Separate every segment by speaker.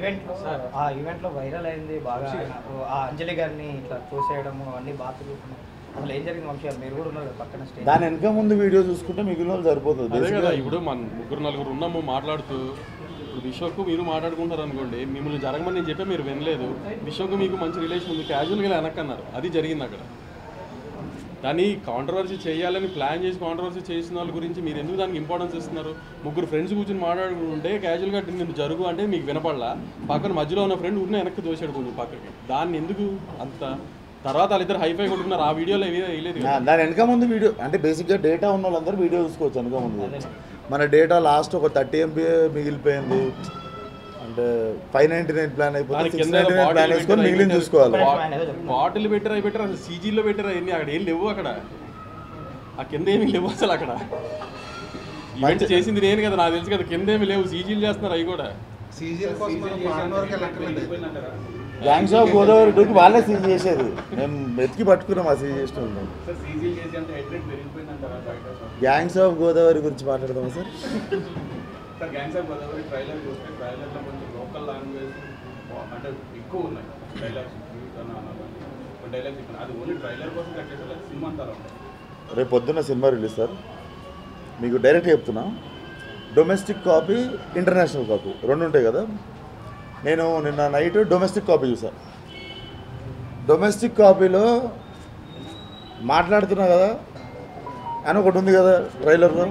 Speaker 1: ఈవెంట్లో వైరల్ అయింది బాగా, ఆ అంజలి గారిని ఇట్లా చూసేయడము అవన్నీ బాగా తిరుగుతున్నాయి. అసలు ఏం జరిగిన విషయాలు మీరు కూడా ఉన్నారు పక్కన స్టేజ్,
Speaker 2: దాని వెనక ముందు వీడియో చూసుకుంటే మిగిలిన వాళ్ళు సరిపోతుంది.
Speaker 3: అదే కదా, ఇప్పుడు మన ముగ్గురు నలుగురు ఉన్నాము మాట్లాడుతూ, ఇప్పుడు విశ్వకు మీరు మాట్లాడుకుంటారు అనుకోండి, మిమ్మల్ని జరగమని నేను చెప్పే మీరు వినలేదు, విశ్వకు మీకు మంచి రిలేషన్ ఉంది, క్యాజువల్గా వెనక్కన్నారు, అది జరిగింది అక్కడ. దాన్ని కాంట్రవర్సీ చేయాలని ప్లాన్ చేసి కాంట్రవర్సీ చేసిన వాళ్ళ గురించి మీరు ఎందుకు దానికి ఇంపార్టెన్స్ ఇస్తున్నారు? ముగ్గురు ఫ్రెండ్స్ కూర్చొని మాట్లాడుకుంటే క్యాజువల్గా నేను జరుగు అంటే మీకు వినపడలా, పక్కన మధ్యలో ఉన్న ఫ్రెండ్ ఉన్న వెనక్కి దోశాడు కొంచెం పక్కకి, దాన్ని ఎందుకు అంత తర్వాత వాళ్ళిద్దరు హైఫై కొట్టుకున్నారు. ఆ వీడియోలో వేయలేదు.
Speaker 2: దాని వెనక ముందు వీడియో అంటే బేసిక్గా డేటా ఉన్న వాళ్ళందరూ వీడియో చూసుకోవచ్చు. వెనక ముందు మన డేటా లాస్ట్ ఒక 30 MB మిగిలిపోయింది అంటే 599 ప్లాన్ అయిపోతుంది, 699 ప్లాన్ వేసుకొని మిగిలిన చూసుకోవాలి.
Speaker 3: బాటిల్ పెట్టారు, అవి పెట్టారు, అసలు సీజీలో పెట్టారు, అవన్నీ అక్కడ ఏం లేవు. అక్కడ ఆ కింద ఏమి లేవు అసలు. అక్కడ ఈవెంట్ చేసింది నేను కదా, నాకు తెలుసు కదా, కింద ఏమి లేవు, సీజీలు చేస్తున్నారు. అవి కూడా
Speaker 2: గ్యాంగ్స్ ఆఫ్ గోదావరి 2కి వాళ్ళే సీజ్ చేసేది, మేము వెతికి పట్టుకున్నాం ఆ సీజ్ చేసిన. గ్యాంగ్స్ ఆఫ్ గోదావరి గురించి మాట్లాడదామా sir?
Speaker 4: Gangs of Godavari trailer చూస్తే ట్రైలర్లో కొంచెం లోకల్ లాంగ్వేజ్ అంటే ఎక్కువ ఉన్నాయి. డైలాగ్స్ అది ఓన్లీ ట్రైలర్ కోసం కట్ చేసే సినిమా అంతా
Speaker 2: రేపు పొద్దున్న సినిమా రిలీజ్ సార్. మీకు డైరెక్ట్ చెప్తున్నా, డొమెస్టిక్ కాపీ, ఇంటర్నేషనల్ కాపీ రెండు ఉంటాయి కదా. నేను నిన్న నైట్ డొమెస్టిక్ కాపీ చూసాను. డొమెస్టిక్ కాపీలో మాట్లాడుతున్నా కదా అని ఒకటి ఉంది కదా ట్రైలర్లో,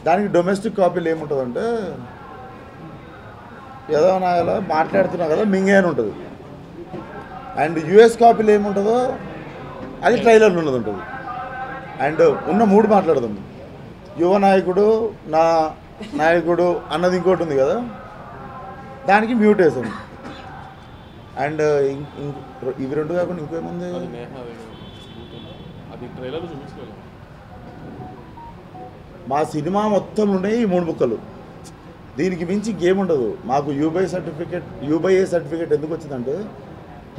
Speaker 2: దానికి డొమెస్టిక్ కాపీలో ఏముంటుందంటే ఏదో నాయలా మాట్లాడుతున్నా కదా మింగే అని ఉంటుంది. అండ్ యుఎస్ కాపీలో ఏముంటుందో అది ట్రైలర్లో ఉన్నది ఉంటుంది. అండ్ ఉన్న మూడు మాట్లాడదాం, యువ నాయకుడు, నా నాయకుడు అన్నది ఇంకోటి ఉంది కదా, దానికి మ్యూట్ వేసాను. అండ్ ఇవి రెండు కాకుండా ఇంకేముంది, మా సినిమా మొత్తం ఉన్నాయి ఈ మూడు ముక్కలు, దీనికి మించి గేమ్ ఉండదు. మాకు యూబై సర్టిఫికేట్ ఎందుకు వచ్చిందంటే,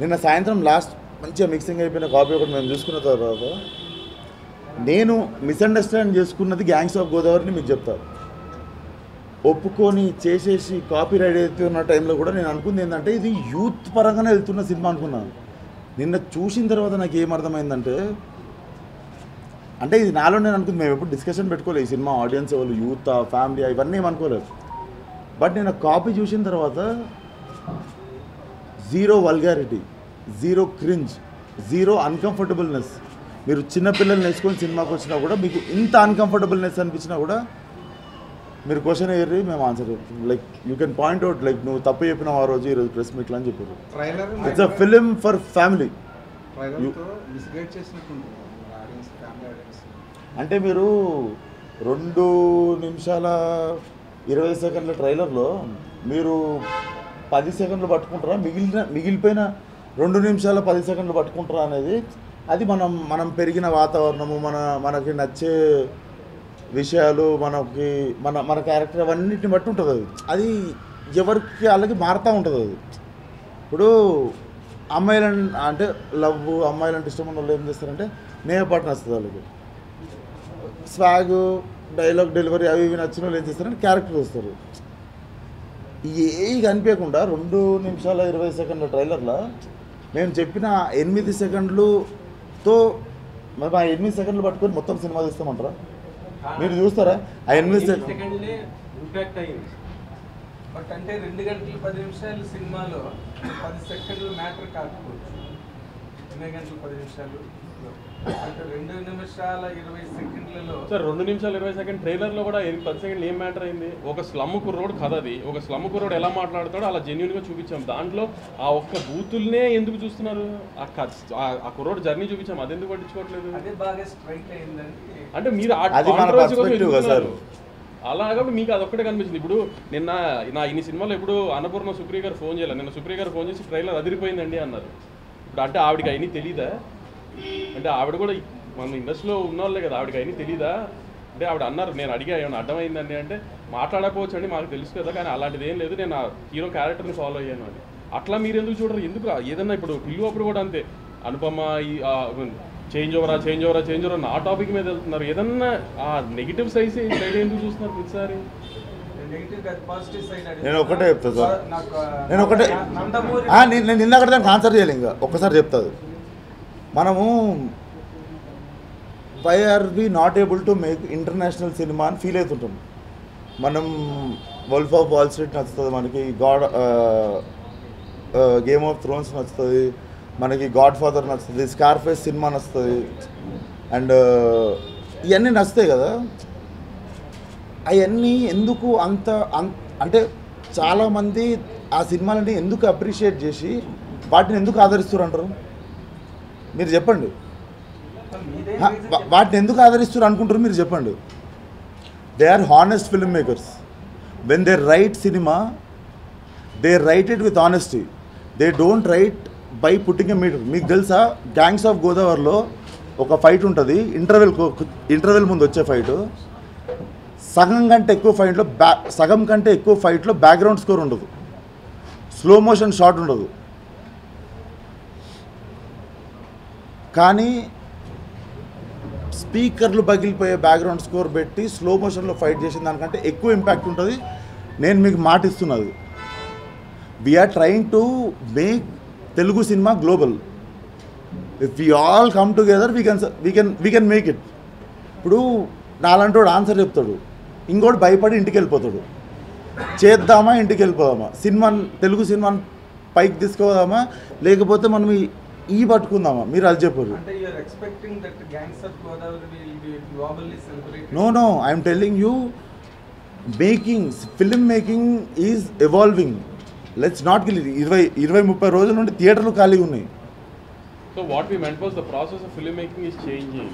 Speaker 2: నిన్న సాయంత్రం లాస్ట్ మంచిగా మిక్సింగ్ అయిపోయిన కాపీ ఒకటి మేము చూసుకున్న తర్వాత నేను మిస్అండర్స్టాండ్ చేసుకున్నది గ్యాంగ్స్ ఆఫ్ గోదావరిని మీకు చెప్తాను. ఒప్పుకొని చేసేసి కాపీ రైడ్ అవుతున్న టైంలో కూడా నేను అనుకుంది ఏంటంటే ఇది యూత్ పరంగానే వెళ్తున్న సినిమా అనుకున్నాను. నిన్న చూసిన తర్వాత నాకు ఏమర్థమైందంటే, అంటే ఇది నాలో నేను అనుకుంది, మేము ఎప్పుడు డిస్కషన్ పెట్టుకోలేదు ఈ సినిమా ఆడియన్స్ వాళ్ళు యూత్ ఫ్యామిలీ ఇవన్నీ ఏమనుకోలేదు. బట్ నేను కాపీ చూసిన తర్వాత zero vulgarity, zero cringe, zero అన్కంఫర్టబుల్నెస్. మీరు చిన్నపిల్లల్ని వేసుకొని సినిమాకి వచ్చినా కూడా మీకు ఇంత అన్కంఫర్టబుల్నెస్ అనిపించినా కూడా మీరు క్వశ్చన్ అయ్యారు, మేము ఆన్సర్ చెప్తాం. Like you can point out, like నువ్వు తప్పు చెప్పినావు ఆ రోజు, ఈరోజు ప్రెస్ మీట్లో అని చెప్పారు. It's a film for family. అంటే మీరు 2 నిమిషాల 20 సెకండ్ల ట్రైలర్లో మీరు 10 సెకండ్లు పట్టుకుంటారా, మిగిలిపోయిన 2 నిమిషాల 10 సెకండ్లు పట్టుకుంటారా అనేది అది మనం పెరిగిన వాతావరణము, మనకి నచ్చే విషయాలు, మన క్యారెక్టర్ అవన్నిటిని బట్టి ఉంటుంది. అది ఎవరికి వాళ్ళకి మారుతూ ఉంటుంది. అది ఇప్పుడు అమ్మాయిలు అంటే లవ్, అమ్మాయిలు అంటే ఇష్టం ఉన్న వాళ్ళు ఏం చేస్తారంటే నేహ పాట నచ్చుతుంది వాళ్ళకి, స్వాగ్, డైలాగ్ డెలివరీ అవి ఇవి నచ్చిన వాళ్ళు ఏం చేస్తారంటే క్యారెక్టర్ వస్తారు. ఏవి కనిపించకుండా 2 నిమిషాల 20 సెకండ్ల ట్రైలర్లో మేము చెప్పిన 8 సెకండ్లతో మరి ఆ 8 సెకండ్లు పట్టుకొని మొత్తం సినిమా తీస్తామంటారా? మీరు చూస్తారా ఆ 8
Speaker 5: సెకండ్లే ఇంపాక్ట్ అయ్యింది. బట్ అంటే 2 గంటల 10 నిమిషాలు సినిమాలో 10 సెకండ్లు మ్యాటర్ కాకపోవచ్చు. 2 గంటల 10 నిమిషాలు అంటే 2 నిమిషాల 20 సెకండ్లలో
Speaker 3: సార్ 2 నిమిషాల 20 సెకండ్ ట్రైలర్లో కూడా 10 సెకండ్లు ఏం మ్యాటర్ అయింది? ఒక స్లమ్ కుర్రోడు కథ, అది ఒక స్లమ్ కుర్రోడు ఎలా మాట్లాడతాడో అలా జెన్యున్గా చూపించాం. దాంట్లో ఆ ఒక్క బూతుల్నే ఎందుకు చూస్తున్నారు? ఆ కుర్రోడు జర్నీ చూపించాం, అది ఎందుకు పట్టించుకోవట్లేదు?
Speaker 5: అదే బాగా స్ట్రైక్ అయిందని
Speaker 3: అంటే మీరు అలా కాబట్టి మీకు అదొక్కటే కనిపించింది. ఇప్పుడు నిన్న నా ఇన్ని సినిమాలో ఎప్పుడు అన్నపూర్ణ సుప్రియ గారు ఫోన్ చేయాలి, నిన్న సుప్రియ గారు ఫోన్ చేసి ట్రైలర్ అదిరిపోయిందండి అన్నారు. ఇప్పుడు అంటే ఆవిడకి అయినా తెలీదా? అంటే ఆవిడ కూడా మన ఇండస్ట్రీలో ఉన్నవాళ్ళే కదా, ఆవిడకి అయినా తెలీదా అంటే? ఆవిడ అన్నారు, నేను అడిగా ఏమైనా అర్థమైందండి అంటే, మాట్లాడకపోవచ్చు అండి మాకు తెలుసు కదా, కానీ అలాంటిది ఏం లేదు, నేను ఆ హీరో క్యారెక్టర్ని ఫాలో అయ్యాను అని. అట్లా మీరు ఎందుకు చూడరు? ఎందుకు ఏదన్నా ఇప్పుడు పిల్లు అప్పుడు కూడా అంతే, అనుపమ చేంజ్ ఓవరా నా టాపిక్ మీద వెళ్తున్నారు. ఏదన్నా ఆ నెగిటివ్ సైడ్ ఎందుకు చూస్తున్నారు ప్రతిసారి?
Speaker 5: నెగిటివ్ కాదు, పాజిటివ్ సైడ్
Speaker 2: నేను ఒకటే చెప్తా సార్,
Speaker 5: నాకు
Speaker 2: నేను ఒకటే
Speaker 5: నందమూరి
Speaker 2: నేను నిన్నక్కడ దానికి ఆన్సర్ చేయాలి, ఇంకా ఒక్కసారి చెప్తాది. మనము why are we not able to make international cinema అని ఫీల్ అవుతుంటాం. మనం వల్ఫ్ ఆఫ్ వాల్ స్ట్రీట్ నచ్చుతుంది, మనకి గేమ్ ఆఫ్ థ్రోన్స్ నచ్చుతుంది, మనకి గాడ్ ఫాదర్ నచ్చుతుంది, స్కార్ఫేస్ సినిమా నచ్చుతుంది, అండ్ ఇవన్నీ నచ్చుతాయి కదా. అవన్నీ ఎందుకు అంటే చాలామంది ఆ సినిమాలని ఎందుకు అప్రిషియేట్ చేసి వాటిని ఎందుకు ఆదరిస్తారు అంటారు? మీరు చెప్పండి. వాటిని ఎందుకు ఆదరిస్తారు అనుకుంటారు మీరు చెప్పండి. They are honest film makers. When they write cinema, they write it with honesty. They don't write by putting a meter. మీకు తెలుసా, గ్యాంగ్స్ ఆఫ్ గోదావరిలో ఒక ఫైట్ ఉంటుంది, ఇంటర్వెల్ ముందు వచ్చే ఫైటు. సగం కంటే ఎక్కువ ఫైట్లో బ్యాక్గ్రౌండ్ స్కోర్ ఉండదు, స్లో మోషన్ షాట్ ఉండదు. కానీ స్పీకర్లు పగిలిపోయే బ్యాక్గ్రౌండ్ స్కోర్ పెట్టి స్లో మోషన్లో ఫైట్ చేసిన దానికంటే ఎక్కువ ఇంపాక్ట్ ఉంటుంది. నేను మీకు మాట ఇస్తున్నది, we are trying to make Telugu cinema global. If we all come together we can make it. ఇప్పుడు నాలంటోడు ఆన్సర్ చెప్తాడు, ఇంకోటి భయపడి ఇంటికి వెళ్ళిపోతాడు. చేద్దామా ఇంటికి వెళ్ళిపోదామా, తెలుగు సినిమాని పైకి తీసుకోదామా, లేకపోతే మనం ఈ పట్టుకుందామా? మీరు అది చెప్పారు. No I'm telling you, film making is evolving. Let's not kill. 20-30 రోజుల నుండి థియేటర్లు ఖాళీగా ఉన్నాయి.
Speaker 3: So what we meant was the process of film making is changing.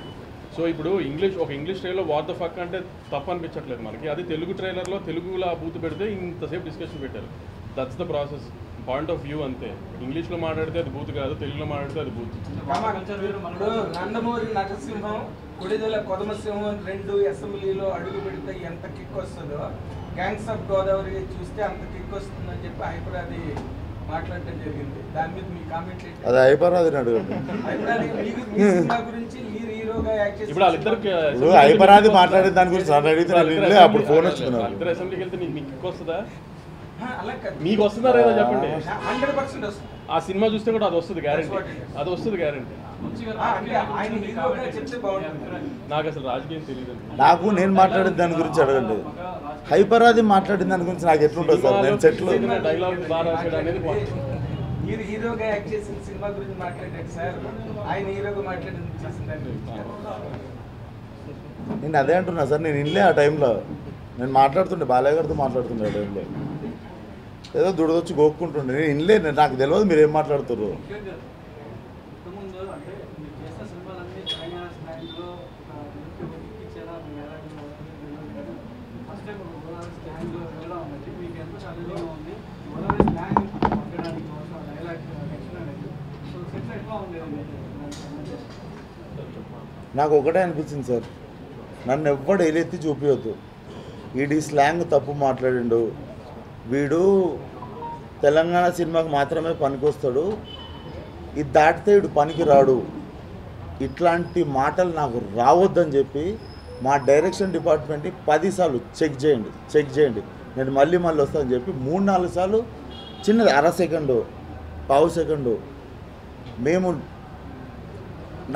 Speaker 3: So ఇప్పుడు ఇంగ్లీష్ ట్రైలర్లో వాట్ ద ఫక్ అంటే తప్పు అనిపించట్లేదు మనకి. అది తెలుగు ట్రైలర్లో తెలుగులో బూత్ పెడితే ఇంతసేపు డిస్కషన్ పెట్టారు. That's the process, point of view అంతే. ఇంగ్లీష్లో మాట్లాడితే అది బూత్ కాదు, తెలుగులో మాట్లాడితే అది బూత్.
Speaker 5: నందమూరి నటసింహం, కొడిదెల కొదమసింహం 2 అసెంబ్లీలో అడుగు పెడితే ఎంత కిక్ వస్తుందో, గ్యాంగ్స్ ఆఫ్ గోదావరి చూస్తే అంత కిక్ వస్తుందని చెప్పి హైపరాది మాట్లాడటం జరిగింది. దాని మీద మీ కామెంట్ ఏంటి?
Speaker 2: అది హైపరాది అడగండి.
Speaker 5: గురించి మీరు హీరోగా యాక్ట్ చేసి
Speaker 3: ఇప్పుడు వాళ్ళిద్దరికి
Speaker 2: హైపరాది మాట్లాడే దాని గురించి అడిగితే అప్పుడు ఫోన్ వచ్చింది.
Speaker 3: ఇద్దరు అసెంబ్లీకి వెళ్తే మీకు కిక్ వస్తుందా?
Speaker 5: అలా
Speaker 3: మీకు వస్తుందా లేదా చెప్పండి.
Speaker 5: 100% వస్తుంది.
Speaker 3: ఆ సినిమా చూస్తే కూడా అది వస్తుంది గ్యారెంటీ, అది వస్తుంది గ్యారెంటీ. నాకు అసలు రాజకీయం తెలియదు.
Speaker 2: నేను మాట్లాడిన దాని గురించి అడగండి. హైపరాది మాట్లాడిన దాని గురించి నాకు ఎట్లుంటుంది సార్? నేను సెట్లు
Speaker 3: డైలాగ్ బాగా అనేది
Speaker 5: మీరు హీరోగా యాక్ట్ చేసిన సినిమా గురించి మాట్లాడారు సార్, ఆయన హీరోగా మాట్లాడింది.
Speaker 2: నేను అదే అంటున్నా సార్. నేను ఇల్లే ఆ టైంలో నేను మాట్లాడుతుండే, బాలయ్య గారితో మాట్లాడుతుండే ఆ టైంలో. ఏదో దుడదొచ్చి గోక్కుంటుండే. నేను ఇల్లే, నాకు తెలియదు మీరు ఏం మాట్లాడుతున్నారు. నాకు ఒకటే అనిపించింది సార్, నన్ను ఎవ్వడు ఏలెత్తి చూపించద్దు. వీడి స్లాంగ్ తప్పు మాట్లాడిండు, వీడు తెలంగాణ సినిమాకి మాత్రమే పనికొస్తాడు, ఇది దాటితే వీడు పనికి రాడు, ఇట్లాంటి మాటలు నాకు రావద్దని చెప్పి మా డైరెక్షన్ డిపార్ట్మెంట్ని 10 సార్లు చెక్ చేయండి, నేను మళ్ళీ వస్తానని చెప్పి 3-4 సార్లు చిన్నది అర సెకండు, పావు సెకండు, మేము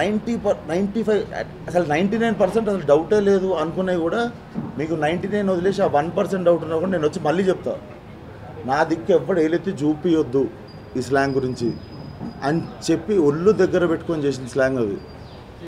Speaker 2: 95 అసలు 99% అసలు డౌటే లేదు అనుకునే కూడా మీకు 99 వదిలేసి ఆ 1% డౌట్ ఉన్నా కూడా నేను వచ్చి మళ్ళీ చెప్తా, నా దిక్కు ఎప్పుడు ఏలెత్తి చూపియొద్దు ఈ స్లాంగ్ గురించి అని చెప్పి ఒళ్ళు దగ్గర పెట్టుకొని చేసిన స్లాంగ్ అది.